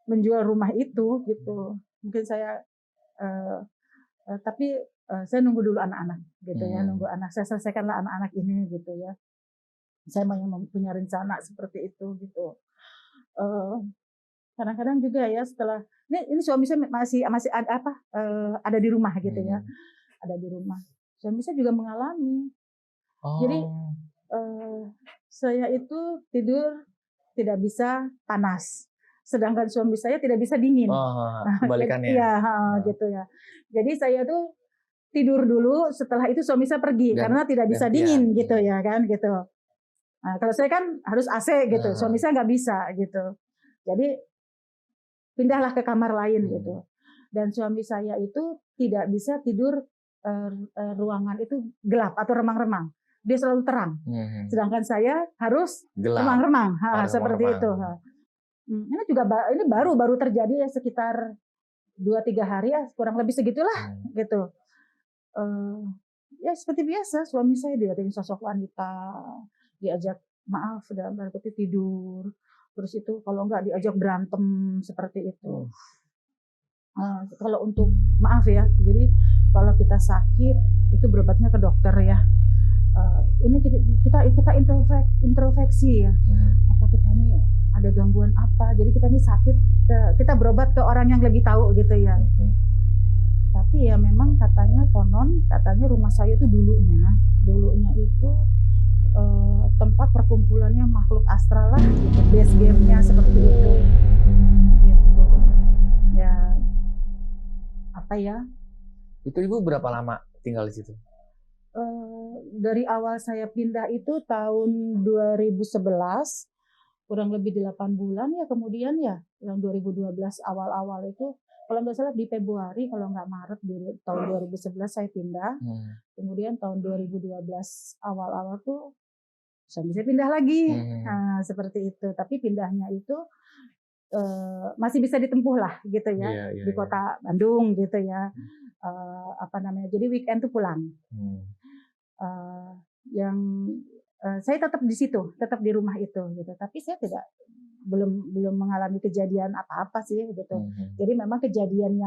menjual rumah itu gitu. Mungkin saya tapi saya nunggu dulu anak-anak gitu ya, nunggu anak saya selesaikanlah anak-anak ini gitu ya. Saya punya rencana seperti itu gitu. Kadang-kadang juga ya setelah ini suami saya masih ada di rumah gitu ya, ada di rumah. Suami saya juga mengalami. Jadi saya itu tidur tidak bisa panas, sedangkan suami saya tidak bisa dingin. Kebalikannya. Iya, gitu ya. Jadi saya tuh tidur dulu, setelah itu suami saya pergi karena tidak bisa dingin gitu ya kan gitu. Nah, kalau saya kan harus AC gitu, suami saya nggak bisa gitu. Jadi pindahlah ke kamar lain gitu. Dan suami saya itu tidak bisa tidur ruangan itu gelap atau remang-remang. Dia selalu terang. Sedangkan saya harus remang-remang, seperti itu. Ini juga ini baru terjadi ya sekitar 2-3 hari ya, kurang lebih segitulah gitu. Ya seperti biasa suami saya dilihatin sosok wanita, diajak maaf dalam arti tidur, terus itu kalau enggak diajak berantem seperti itu. Kalau untuk maaf ya, jadi kalau kita sakit itu berobatnya ke dokter ya. Ini kita introspeksi ya. Apa kita ini ada gangguan apa? Jadi kita ini sakit, kita berobat ke orang yang lebih tahu gitu ya. Tapi ya memang katanya rumah saya itu dulunya itu tempat perkumpulannya makhluk astral lah, gitu. Base game-nya seperti itu. Gitu. Ya apa ya? Itu Ibu berapa lama tinggal di situ? Dari awal saya pindah itu tahun 2011, kurang lebih 8 bulan ya, kemudian ya yang 2012 awal-awal itu, kalau nggak salah di Februari, kalau nggak Maret tahun 2011 saya pindah. Kemudian tahun 2012 awal-awal tuh saya bisa pindah lagi. Nah, seperti itu. Tapi pindahnya itu masih bisa ditempuh lah gitu ya, di kota Bandung gitu ya. Apa namanya? Jadi weekend tuh pulang. Saya tetap di situ, tetap di rumah itu gitu. Tapi saya belum mengalami kejadian apa-apa sih gitu. Jadi memang kejadian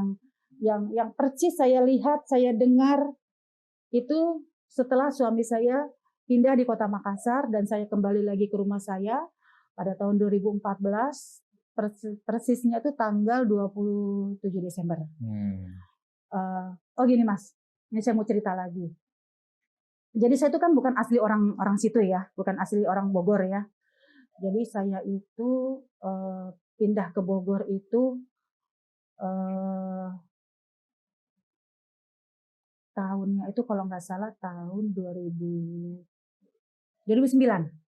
yang persis saya lihat, saya dengar itu setelah suami saya pindah di Kota Makassar dan saya kembali lagi ke rumah saya pada tahun 2014, persisnya itu tanggal 27 Desember. Gini Mas, ini saya mau cerita lagi. Jadi saya itu kan bukan asli orang situ ya, bukan asli orang Bogor ya. Jadi saya itu pindah ke Bogor itu tahunnya itu kalau nggak salah tahun 2009. 2009.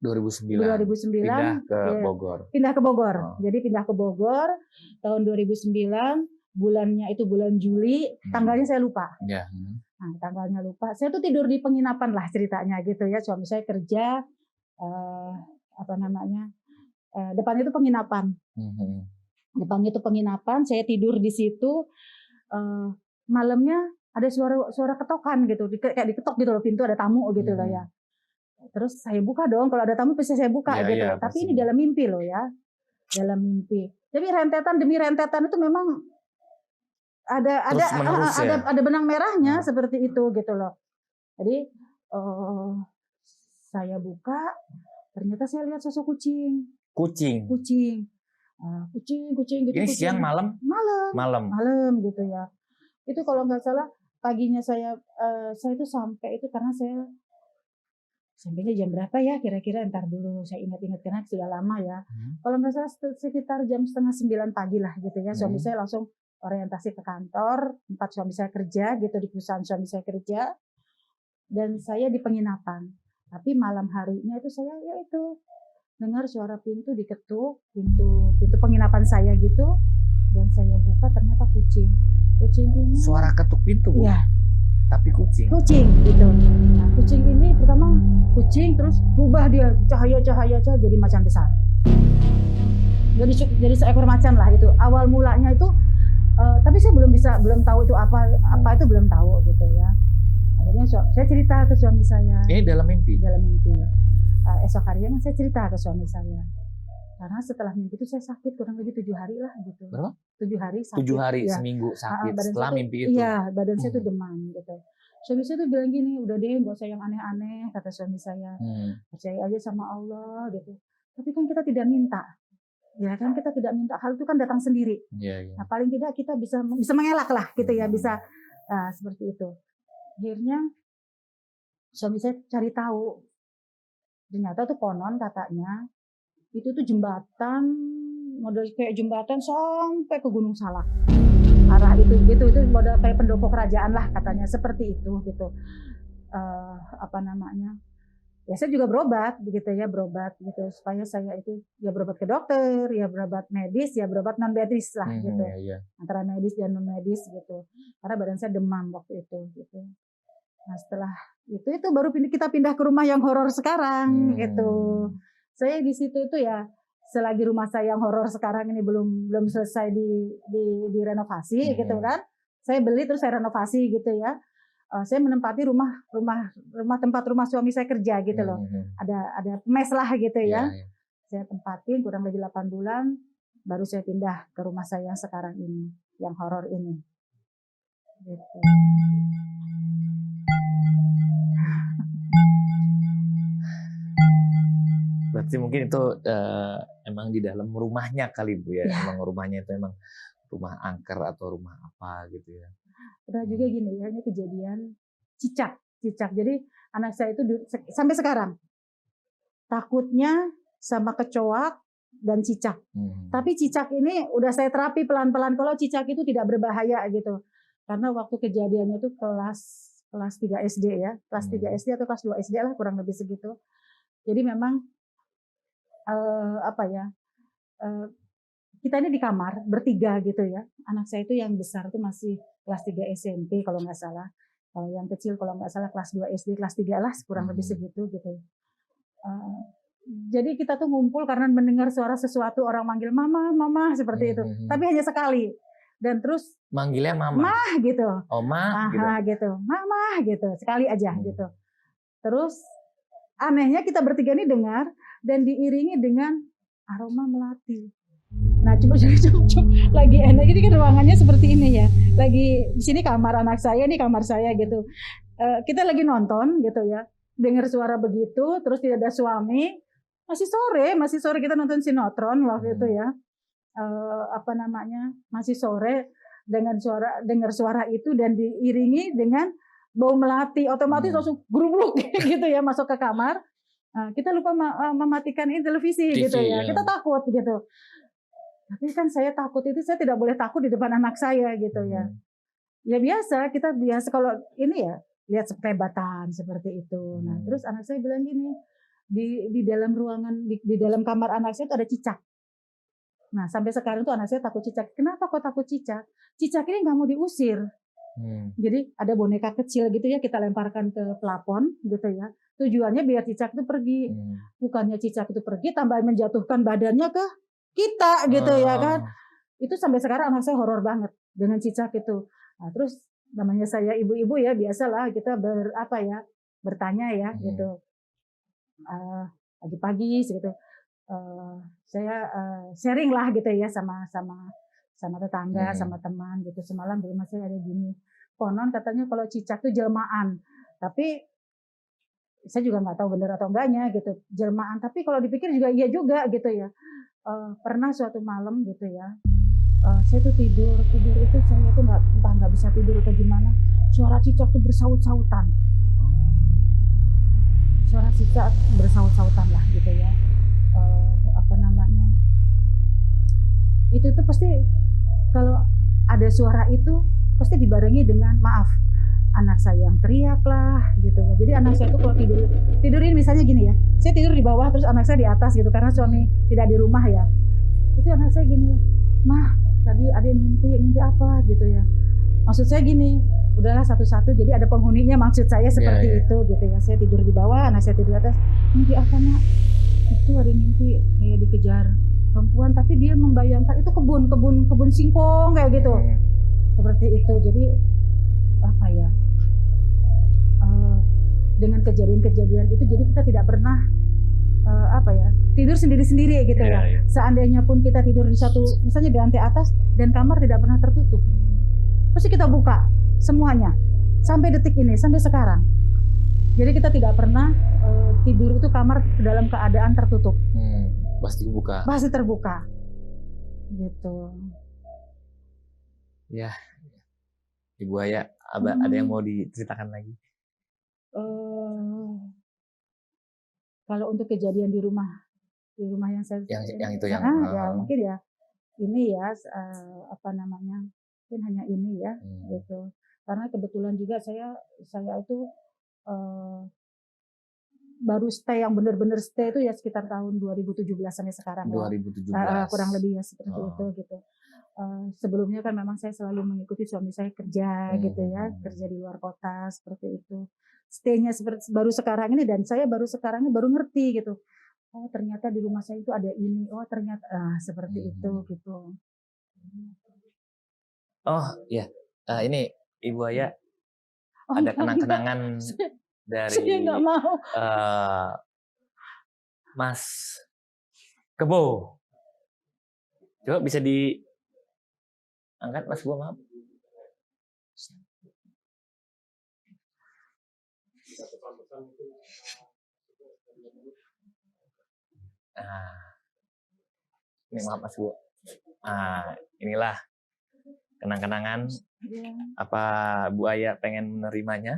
Pindah ke Bogor. Pindah ke Bogor. Jadi pindah ke Bogor tahun 2009, bulannya itu bulan Juli, tanggalnya saya lupa. Nah, tanggalnya lupa. Saya tuh tidur di penginapan lah ceritanya gitu ya. Suami saya kerja depannya itu penginapan. Depannya itu penginapan, saya tidur di situ. Malamnya ada suara ketokan gitu, kayak diketok gitu loh, pintu ada tamu gitu loh ya. Terus saya buka dong, kalau ada tamu pasti saya buka gitu. Tapi ini dalam mimpi loh ya, dalam mimpi. Tapi rentetan demi rentetan itu memang ada benang merahnya seperti itu gitu loh. Jadi saya buka, ternyata saya lihat sosok kucing. Kucing gitu, Ini kucing. siang, malam? Malam gitu ya. Itu kalau nggak salah paginya saya itu sampai itu karena saya sampainya jam berapa ya kira-kira, entar dulu saya ingat-ingat karena sudah lama ya. Kalau nggak salah sekitar jam 8:30 pagi lah gitu ya. Suami saya langsung orientasi ke kantor, tempat suami saya kerja gitu, di perusahaan suami saya kerja. Dan saya di penginapan. Tapi malam harinya itu saya ya itu dengar suara pintu diketuk, pintu penginapan saya gitu, dan saya buka ternyata kucing. Kucing ini Suara ketuk pintu, Bu? Iya. Tapi kucing? Kucing gitu. Nah, kucing ini pertama kucing, terus berubah dia cahaya jadi macan besar. Jadi seekor macan lah itu. Awal mulanya itu, tapi saya belum tahu itu apa itu belum tahu gitu ya. Akhirnya saya cerita ke suami saya. Ini dalam mimpi? Dalam mimpi. Esok harinya saya cerita ke suami saya. Karena setelah mimpi itu saya sakit kurang lebih 7 hari lah gitu. Berapa? 7 hari sakit. 7 hari, ya. seminggu sakit Badan setelah saya mimpi itu? Iya, badan saya tuh demam gitu. Suami saya tuh bilang gini, udah deh gak usah yang aneh-aneh, kata suami saya. Percaya aja sama Allah gitu. Tapi kan kita tidak minta. Ya kan kita tidak minta, hal itu kan datang sendiri. Nah paling tidak kita bisa mengelak lah gitu ya, bisa seperti itu. Akhirnya suami saya cari tahu. Ternyata tuh konon katanya itu tuh jembatan, model kayak jembatan sampai ke Gunung Salak. Arah itu model kayak pendopo kerajaan lah katanya, seperti itu gitu. Ya saya juga berobat gitu ya, supaya saya itu ya berobat ke dokter, ya berobat medis, ya berobat non medis lah gitu. Antara medis dan non medis gitu. Karena badan saya demam waktu itu gitu. Nah setelah itu baru kita pindah ke rumah yang horor sekarang gitu. Saya di situ itu ya, selagi rumah saya yang horor sekarang ini belum selesai direnovasi gitu kan. Saya beli terus saya renovasi gitu ya. Saya menempati tempat rumah suami saya kerja gitu loh. Ada mes lah gitu ya. Saya tempatin kurang lebih 8 bulan, baru saya pindah ke rumah saya yang sekarang ini, yang horor ini. Gitu. Berarti mungkin itu emang di dalam rumahnya kali, Bu ya. Emang rumahnya itu emang rumah angker atau rumah apa gitu ya. Pernah juga gini ya, ini kejadian cicak. Jadi anak saya itu sampai sekarang takutnya sama kecoak dan cicak. Tapi cicak ini udah saya terapi pelan-pelan kalau cicak itu tidak berbahaya gitu. Karena waktu kejadiannya itu kelas 3 SD ya. Kelas 3 SD atau kelas 2 SD lah kurang lebih segitu. Jadi memang kita ini di kamar bertiga gitu ya. Anak saya itu yang besar itu masih kelas 3 SMP kalau nggak salah. Kalau yang kecil kalau nggak salah kelas 2 SD, kelas 3 lah kurang lebih segitu gitu. Jadi kita tuh ngumpul karena mendengar suara sesuatu, orang manggil mama, mama seperti itu. Tapi hanya sekali. Dan terus manggilnya mama. Mah gitu. Oh, mah gitu. Mama gitu. Sekali aja gitu. Terus anehnya kita bertiga ini dengar dan diiringi dengan aroma melati. Nah, coba lagi enak ini kan ruangannya seperti ini ya. Lagi di sini kamar anak saya, ini kamar saya gitu. Kita lagi nonton gitu ya. Dengar suara begitu, terus tidak ada suami. Masih sore kita nonton sinetron waktu itu ya. Masih sore dengar suara itu dan diiringi dengan bau melati, otomatis langsung grubruk gitu ya masuk ke kamar. Kita lupa mematikan televisi TV, gitu ya. Kita takut gitu. Tapi kan saya takut itu, saya tidak boleh takut di depan anak saya gitu ya. Ya kita biasa kalau ini ya lihat sepebatan seperti itu. Nah terus anak saya bilang gini, di dalam ruangan, di dalam kamar anak saya itu ada cicak. Nah sampai sekarang tuh anak saya takut cicak. Kenapa kok takut cicak? Cicak ini nggak mau diusir. Jadi ada boneka kecil gitu ya, kita lemparkan ke plafon gitu ya. Tujuannya biar cicak itu pergi. Bukannya cicak itu pergi, tambah menjatuhkan badannya ke kita gitu ya kan. Itu sampai sekarang anak saya horor banget dengan cicak itu. Nah, terus namanya saya ibu-ibu ya, biasalah kita bertanya ya gitu. Pagi-pagi gitu. Saya sharing lah gitu ya sama tetangga, sama teman gitu. Semalam di rumah saya ada gini. Konon katanya kalau cicak itu jelmaan. Tapi saya juga nggak tahu benar atau enggaknya gitu. Jelmaan, tapi kalau dipikir juga iya juga gitu ya. pernah suatu malam gitu ya, saya tuh tidur itu saya tuh nggak bisa tidur atau gimana, suara cicak tuh bersaut-sautan. Suara cicak bersaut-sautan lah gitu ya, apa namanya, itu tuh pasti kalau ada suara itu pasti dibarengi dengan maaf, anak saya yang teriak lah gitu ya. Jadi anak saya tuh kalau tidurin misalnya gini ya, saya tidur di bawah terus anak saya di atas gitu karena suami tidak di rumah ya. Itu anak saya gini, "Mah, tadi ada yang mimpi apa?" gitu ya. Maksud saya gini, udahlah satu-satu jadi ada penghuninya maksud saya seperti itu gitu ya. Saya tidur di bawah, anak saya tidur di atas. "Mimpi apa, Nak?" "Itu ada mimpi kayak dikejar perempuan tapi dia membayangkan itu kebun singkong kayak gitu." Seperti itu. Jadi apa ya? Dengan kejadian-kejadian itu jadi kita tidak pernah apa ya, tidur sendiri-sendiri gitu ya. Seandainya pun kita tidur di satu, misalnya di lantai atas dan kamar tidak pernah tertutup, pasti kita buka semuanya sampai detik ini, sampai sekarang. Jadi kita tidak pernah tidur itu kamar dalam keadaan tertutup. Pasti buka. Pasti terbuka, gitu. Ya, Ibu Aya, ada yang mau diceritakan lagi? Kalau untuk kejadian di rumah yang saya yang itu yang ya mungkin ya ini ya apa namanya, mungkin hanya ini ya gitu. Karena kebetulan juga saya itu baru stay yang benar-benar stay itu ya sekitar tahun 2017 sampai sekarang ya. 2017. Kurang lebih ya seperti itu gitu. Sebelumnya kan memang saya selalu mengikuti suami saya kerja gitu ya, kerja di luar kota seperti itu. Stay-nya baru sekarang ini dan saya baru sekarang ini baru ngerti gitu. Oh ternyata di rumah saya itu ada ini, oh ternyata seperti itu gitu. Oh iya, ini Ibu Aya ada kenang-kenangan dari saya nggak mau. Mas Kebo. Coba bisa diangkat Mas Kebo, maaf. Ini maaf Mas Bu. Inilah kenang-kenangan. Apa Bu Aya pengen menerimanya?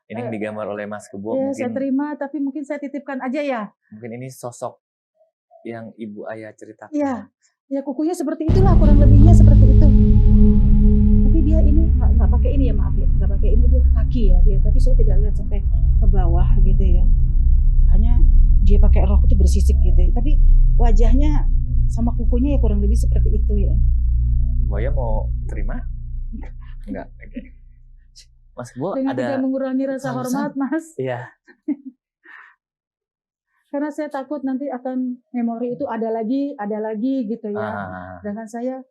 Ini yang digambar oleh Mas Kebo. Ya, mungkin saya terima, tapi mungkin saya titipkan aja ya. Mungkin ini sosok yang Ibu Aya ceritakan. Iya, ya kukunya seperti itulah, kurang lebihnya seperti itu. Tapi dia ini nggak pakai ini ya, maaf ya, nggak pakai ini, dia ke kaki ya dia. Tapi saya tidak lihat sampai ke bawah gitu ya. Hanya dia pakai rok itu bersisik gitu. Tapi wajahnya sama kukunya ya kurang lebih seperti itu ya. Bu Aya mau terima? Enggak. Oke. Mas Bu dengan ada tidak mengurangi rasa hormat, Mas. Iya. Karena saya takut nanti akan memori itu ada lagi gitu ya. Dengan saya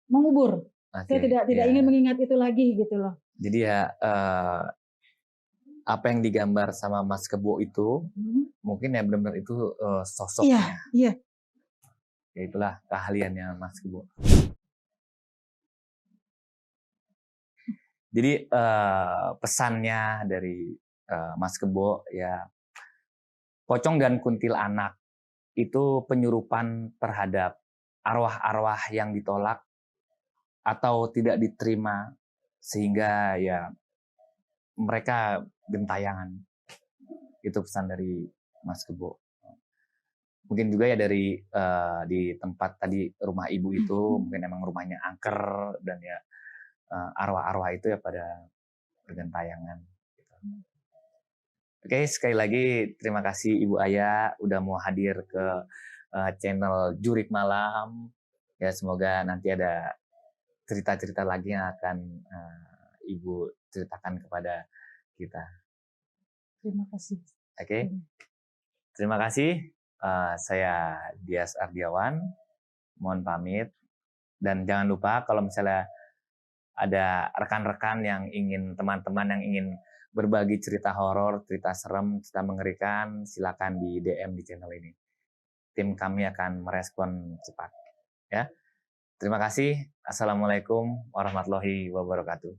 mengubur. Saya tidak ingin mengingat itu lagi gitu loh. Jadi ya apa yang digambar sama Mas Kebo itu mungkin ya benar-benar itu sosoknya. Iya. Ya itulah keahliannya Mas Kebo. Jadi pesannya dari Mas Kebo ya, pocong dan kuntilanak itu penyurupan terhadap arwah-arwah yang ditolak atau tidak diterima sehingga ya mereka gentayangan. Itu pesan dari Mas Kebo. Mungkin juga ya dari di tempat tadi rumah ibu itu mungkin emang rumahnya angker dan ya arwah-arwah itu ya pada bergentayangan. Gitu. Oke, sekali lagi terima kasih Ibu Aya udah mau hadir ke channel Jurik Malam. Ya semoga nanti ada cerita-cerita lagi yang akan Ibu ceritakan kepada kita. Terima kasih. Oke, terima kasih. Saya Dias Ardiawan. Mohon pamit. Dan jangan lupa kalau misalnya ada rekan-rekan yang ingin, teman-teman yang ingin berbagi cerita horor, cerita serem, cerita mengerikan, silakan di DM di channel ini. Tim kami akan merespon cepat. Ya, terima kasih. Assalamualaikum warahmatullahi wabarakatuh.